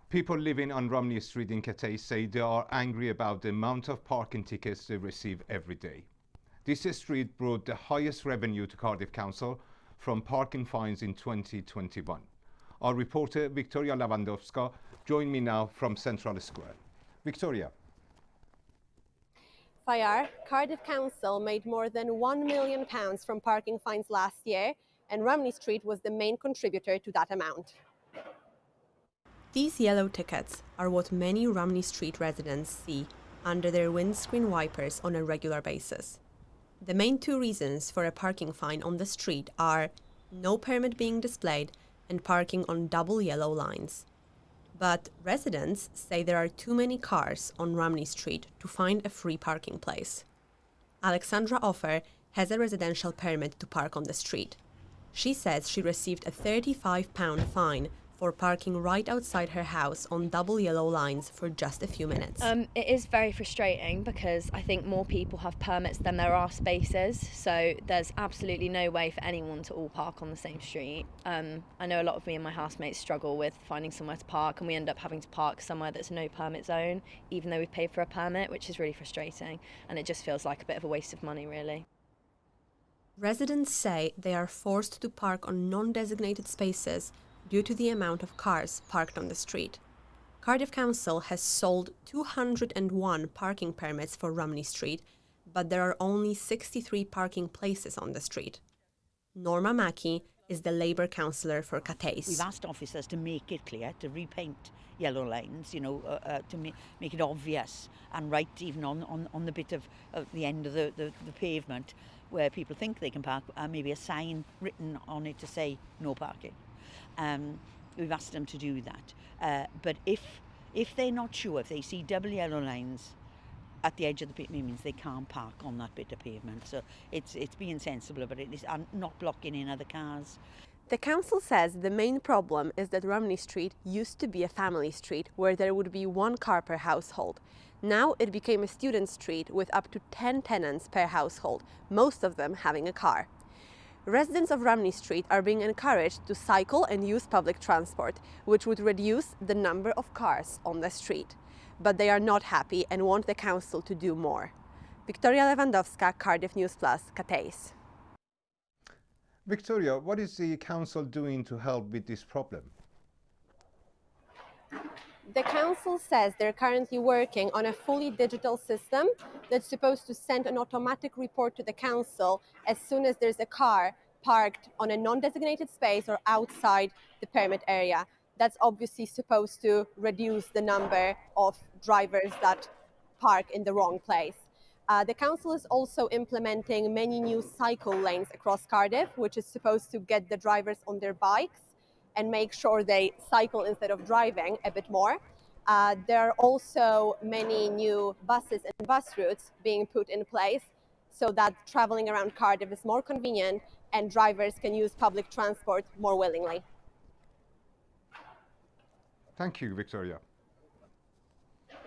People living on Rhymney Street in Cathay say they are angry about the amount of parking tickets they receive every day. This street brought the highest revenue to Cardiff Council from parking fines in 2021. Our reporter Wiktoria Lewandowska joined me now from Central Square. Wiktoria. Fayar, Cardiff Council made more than £1 million from parking fines last year, and Rhymney Street was the main contributor to that amount. These yellow tickets are what many Rhymney Street residents see under their windscreen wipers on a regular basis. The main two reasons for a parking fine on the street are no permit being displayed and parking on double yellow lines. But residents say there are too many cars on Rhymney Street to find a free parking place. Alexandra Offer has a residential permit to park on the street. She says she received a £35 fine for parking right outside her house on double yellow lines for just a few minutes. It is very frustrating because I think more people have permits than there are spaces, so there's absolutely no way for anyone to all park on the same street. I know a lot of me and my housemates struggle with finding somewhere to park, and we end up having to park somewhere that's a no permit zone, even though we've paid for a permit, which is really frustrating, and it just feels like a bit of a waste of money, really. Residents say they are forced to park on non-designated spaces due to the amount of cars parked on the street. Cardiff Council has sold 201 parking permits for Rhymney Street, but there are only 63 parking places on the street. Norma Mackey is the Labour councillor for Cathay. We've asked officers to make it clear, to repaint yellow lines, to make it obvious and right even on the bit of the end of the pavement where people think they can park, maybe a sign written on it to say no parking. We've asked them to do that. But if they're not sure, if they see double yellow lines at the edge of the pavement, it means they can't park on that bit of pavement. So it's being sensible about it, and not blocking in other cars. The council says the main problem is that Rhymney Street used to be a family street where there would be one car per household. Now it became a student street with up to 10 tenants per household, most of them having a car. Residents of Rhymney Street are being encouraged to cycle and use public transport, which would reduce the number of cars on the street. But they are not happy and want the council to do more. Wiktoria Lewandowska, Cardiff News Plus, Cathay. Wiktoria, what is the council doing to help with this problem? The council says they're currently working on a fully digital system that's supposed to send an automatic report to the council as soon as there's a car parked on a non-designated space or outside the permit area. That's obviously supposed to reduce the number of drivers that park in the wrong place. The council is also implementing many new cycle lanes across Cardiff, which is supposed to get the drivers on their bikes and make sure they cycle instead of driving a bit more. There are also many new buses and bus routes being put in place so that traveling around Cardiff is more convenient and drivers can use public transport more willingly. Thank you, Wiktoria.